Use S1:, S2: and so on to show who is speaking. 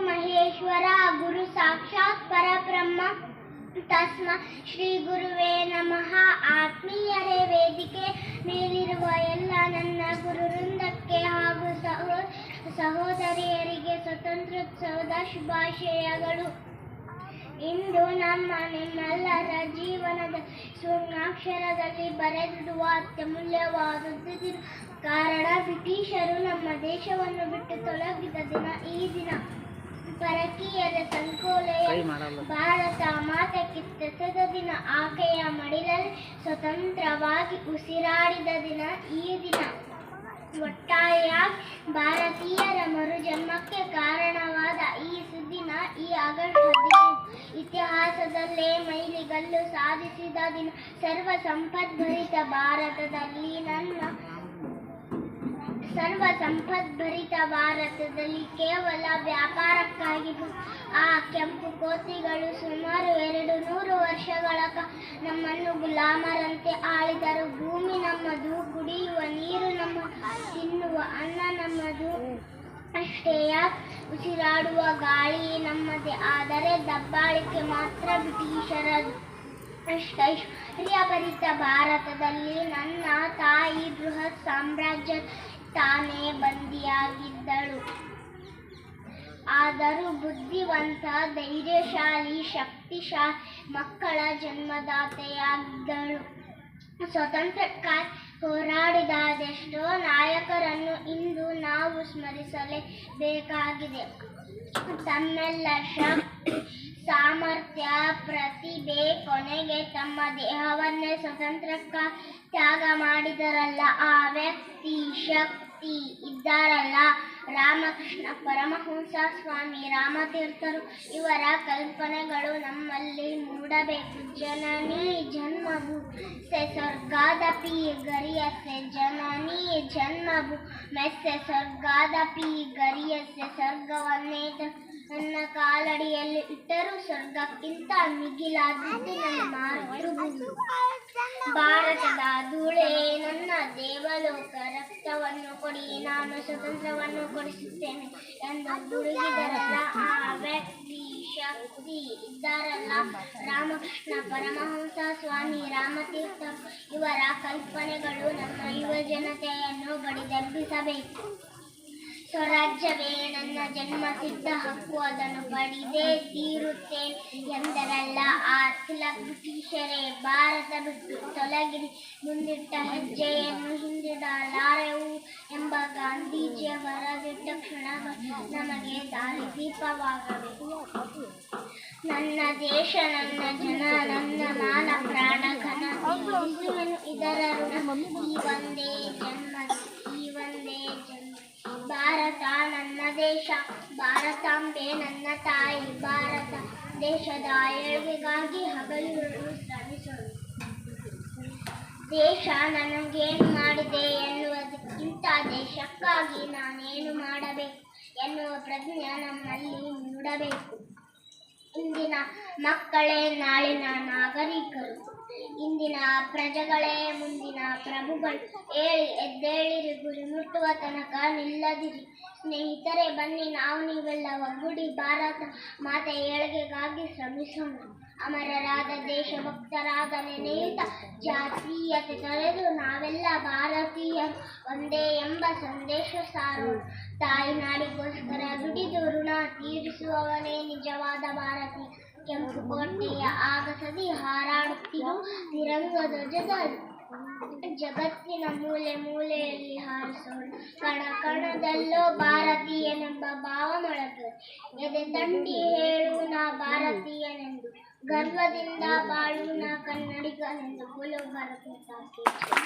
S1: ಮಹೇಶ್ವರ ಗುರು ಸಾಕ್ಷಾತ್ ಪರಬ್ರಹ್ಮ ತಸ್ಮ ಶ್ರೀ ಗುರುವೇ ನಮಃ. ಆತ್ಮೀಯರೇ, ವೇದಿಕೆ ಮೇಲಿರುವ ಎಲ್ಲ ನನ್ನ ಗುರುವೃಂದಕ್ಕೆ ಹಾಗೂ ಸಹೋದರಿಯರಿಗೆ ಸ್ವತಂತ್ರೋತ್ಸವದ ಶುಭಾಶಯಗಳು. ಇಂದು ನಿಮ್ಮೆಲ್ಲರ ಜೀವನದ ಸ್ವರ್ಣಾಕ್ಷರದಲ್ಲಿ ಬರೆದಿಡುವ ಅತ್ಯಮೂಲ್ಯವಾದದ್ದು ದಿನ. ಕಾರಣ, ಬ್ರಿಟಿಷರು ನಮ್ಮ ದೇಶವನ್ನು ಬಿಟ್ಟು ತೊಲಗಿದ ದಿನ ಈ ದಿನ. ಪರಕೀಯರ ಸಂಕೋಲೆಯ ಭಾರತ ಮಾತೆ ಕಿತ್ತೆಸೆದ ದಿನ. ಆಕೆಯ ಮಡಿಲಲ್ಲಿ ಸ್ವತಂತ್ರವಾಗಿ ಉಸಿರಾಡಿದ ದಿನ ಈ ದಿನ. ಒಟ್ಟಾರೆಯಾಗಿ ಭಾರತೀಯರ ಮರುಜನ್ಮಕ್ಕೆ ಕಾರಣವಾದ ಈ ಸುದಿನ, ಈ ಆಗಸ್ಟ್ 15 ಇತಿಹಾಸದಲ್ಲೇ ಮೈಲಿಗಲ್ಲು ಸಾಧಿಸಿದ ದಿನ. ಸರ್ವ ಸಂಪದ್ಭರಿತ ಭಾರತದಲ್ಲಿ ಕೇವಲ ವ್ಯಾಪಾರಕ್ಕಾಗಿ ಆ ಕೆಂಪು ಕೋತಿಗಳು ಸುಮಾರು 200 ವರ್ಷಗಳ ನಮ್ಮನ್ನು ಗುಲಾಮರಂತೆ ಆಳಿದರು. ಭೂಮಿ ನಮ್ಮದು, ಕುಡಿಯುವ ನೀರು ನಮ್ಮದು, ತಿನ್ನುವ ಅನ್ನ ನಮ್ಮದು. ಅಷ್ಟೇ ಯಾಕೆ, ಉಸಿರಾಡುವ ಗಾಳಿ ನಮ್ಮದೇ. ಆದರೆ ದಬ್ಬಾಳಿಕೆ ಮಾತ್ರ ಬ್ರಿಟಿಷರದು. ಐಶ್ವರ್ಯಭರಿತ ಭಾರತದಲ್ಲಿ ನನ್ನ ತಾಯಿ ಬೃಹತ್ ಸಾಮ್ರಾಜ್ಯ ತಾನೇ ಬಂದಿಯಾಗಿದ್ದಳು. ಆದರೂ ಬುದ್ಧಿವಂತ, ಧೈರ್ಯಶಾಲಿ, ಶಕ್ತಿಶಾಲಿ ಮಕ್ಕಳ ಜನ್ಮದಾತೆಯಾಗಿದ್ದಳು. ಸ್ವಾತಂತ್ರ್ಯಕ್ಕಾಗಿ ಹೋರಾಡಿದ ಅದೆಷ್ಟೋ ನಾಯಕರನ್ನು ಇಂದು ನಾವು ಸ್ಮರಿಸಲೇಬೇಕಾಗಿದೆ. ತಮ್ಮೆಲ್ಲ ಶಕ್ತಿ, ಸಾಮರ್ಥ್ಯ, ಪ್ರತಿಭೆ, ಕೊನೆಗೆ ತಮ್ಮ ದೇಹವನ್ನೇ ಸ್ವಾತಂತ್ರ್ಯಕ್ಕಾಗಿ ತ್ಯಾಗ ಮಾಡಿದರಲ್ಲ, ಆ ವ್ಯಕ್ತಿ, ಶಕ್ತಿ ಇದ್ದಾರಲ್ಲ, ರಾಮಕೃಷ್ಣ ಪರಮಹಂಸ, ಸ್ವಾಮಿ ರಾಮತೀರ್ಥರು. ಇವರ ಕಲ್ಪನೆಗಳು ನಮ್ಮಲ್ಲಿ ಮೂಡಬೇಕು. ಜನನಿ ಜನ್ಮಭೂಮಿ ಸೆ ಸ್ವರ್ಗಾದಪಿ ಗರಿಯಸೆ, ಜನನಿ ಜನ್ಮಭೂಮಿ ಸೆ ಸ್ವರ್ಗಾದಪಿ ಗರಿಯಸೆ. ಸ್ವರ್ಗವನ್ನೇ ನನ್ನ ಕಾಲಡಿಯಲ್ಲಿ ಇಟ್ಟರೂ ಸ್ವರ್ಗಕ್ಕಿಂತ ಮಿಗಿಲಾದದ್ದು ನನ್ನ ಮಾತೃಭೂಮಿ. ಭಾರತದ ಧೂಳೇ ನನ್ನ ದೇವಲೋಕ, ರಕ್ತವನ್ನು ಕೊಡಿ, ನಾನು ಸ್ವಾತಂತ್ರ್ಯವನ್ನು ಕೊಡಿಸುತ್ತೇನೆ ಎಂದು ಗುಡುಗಿದರಲ್ಲ, ಆ ವ್ಯಕ್ತಿ, ಶಕ್ತಿ ಇದ್ದಾರಲ್ಲ, ರಾಮಕೃಷ್ಣ ಪರಮಹಂಸ, ಸ್ವಾಮಿ ರಾಮತೀರ್ಥರು. ಇವರ ಕಲ್ಪನೆಗಳು ನಮ್ಮ ಯುವ ಜನತೆಯನ್ನು ಬಡಿದೆಬ್ಬಿಸಬೇಕು. ಸ್ವರಾಜ್ಯವೇ ನನ್ನ ಜನ್ಮಸಿದ್ಧ ಹಕ್ಕು, ಅದನ್ನು ಪಡೆದೇ ತೀರುತ್ತೇನೆ ಎಂದರಲ್ಲ ಆ ತಿಲಕ್. ಬ್ರಿಟಿಷರೇ, ಭಾರತ ಬಿಟ್ಟು ತೊಲಗಿರಿ, ಮುಂದಿಟ್ಟ ಹೆಜ್ಜೆಯನ್ನು ಹಿಂದಿಡಲಾರೆವು ಎಂಬ ಗಾಂಧೀಜಿಯವರ ದಿಟ್ಟ ಕ್ಷಣಗಳು ನಮಗೆ ದಾರಿದೀಪವಾಗಬೇಕು. ನನ್ನ ದೇಶ, ನನ್ನ ಜನ, ನನ್ನ ಮಾನ ಪ್ರಾಣ ಘನ ತೀರಿಸುವೆನು ಇದರ ಋಣ. ಈ ಒಂದೇ ಜನ್ಮ ಭಾರತ ನನ್ನ ದೇಶ, ಭಾರತಾಂಬೆ ನನ್ನ ತಾಯಿ. ಭಾರತ ದೇಶದ ಏಳ್ಗೆಗಾಗಿ ಹಗಲಿರುಳು ಶ್ರಮಿಸೋಣ. ದೇಶ ನನಗೇನು ಮಾಡಿದೆ ಎನ್ನುವುದಕ್ಕಿಂತ ದೇಶಕ್ಕಾಗಿ ನಾನೇನು ಮಾಡಬೇಕು ಎನ್ನುವ ಪ್ರಜ್ಞೆ ನಮ್ಮಲ್ಲಿ ಮೂಡಬೇಕು. ಇಂದಿನ ಮಕ್ಕಳೇ ನಾಳಿನ ನಾಗರಿಕರು, ಇಂದಿನ ಪ್ರಜೆಗಳೇ ಮುಂದಿನ ಪ್ರಭುಗಳು. ಎದ್ದೇಳಿರಿ, ಗುರಿ ಮುಟ್ಟುವ ತನಕ ನಿಲ್ಲದಿರಿ. ಸ್ನೇಹಿತರೆ, ಬನ್ನಿ ನಾವು ನೀವೆಲ್ಲ ಒಗ್ಗೂಡಿ ಭಾರತ ಮಾತೆ ಏಳ್ಗೆಗಾಗಿ ಶ್ರಮಿಸೋಣ. ಅಮರರಾದ ದೇಶಭಕ್ತರಾದ ನೆನೆಯುತ್ತ ಜಾತೀಯತೆ ತೊರೆದು ನಾವೆಲ್ಲ ಭಾರತೀಯರು ಒಂದೇ ಎಂಬ ಸಂದೇಶ ಸಾರೋಣ. ತಾಯಿ ನಾಡಿಗೋಸ್ಕರ ದುಡಿದು ಋಣ ತೀರಿಸುವವನೇ ನಿಜವಾದ ಭಾರತೀಯ. ಕೆಂಪು ಕೋಟೆಯ ಆಗಸದಿ ಹಾರಾಡುತ್ತಿರೋ ತಿರಂಗ ಧ್ವಜದ ಜಗತ್ತಿನ ಮೂಲೆ ಮೂಲೆಯಲ್ಲಿ ಹಾರಿಸೋಣ. ಕಣ ಕಣದಲ್ಲೋ ಭಾರತೀಯನೆಂಬ ಭಾವ ಮೊಳಗು. ಎದೆ ತಟ್ಟಿ ಹೇಳು ನಾ ಭಾರತೀಯನೆಂದು, ಗರ್ವದಿಂದ ಬಾಳು ನಾ ಕನ್ನಡಿಗನೆಂದು. ಬೋಲೋ ಭಾರತ್ ಮಾತಾ ಕಿ ಜೈ.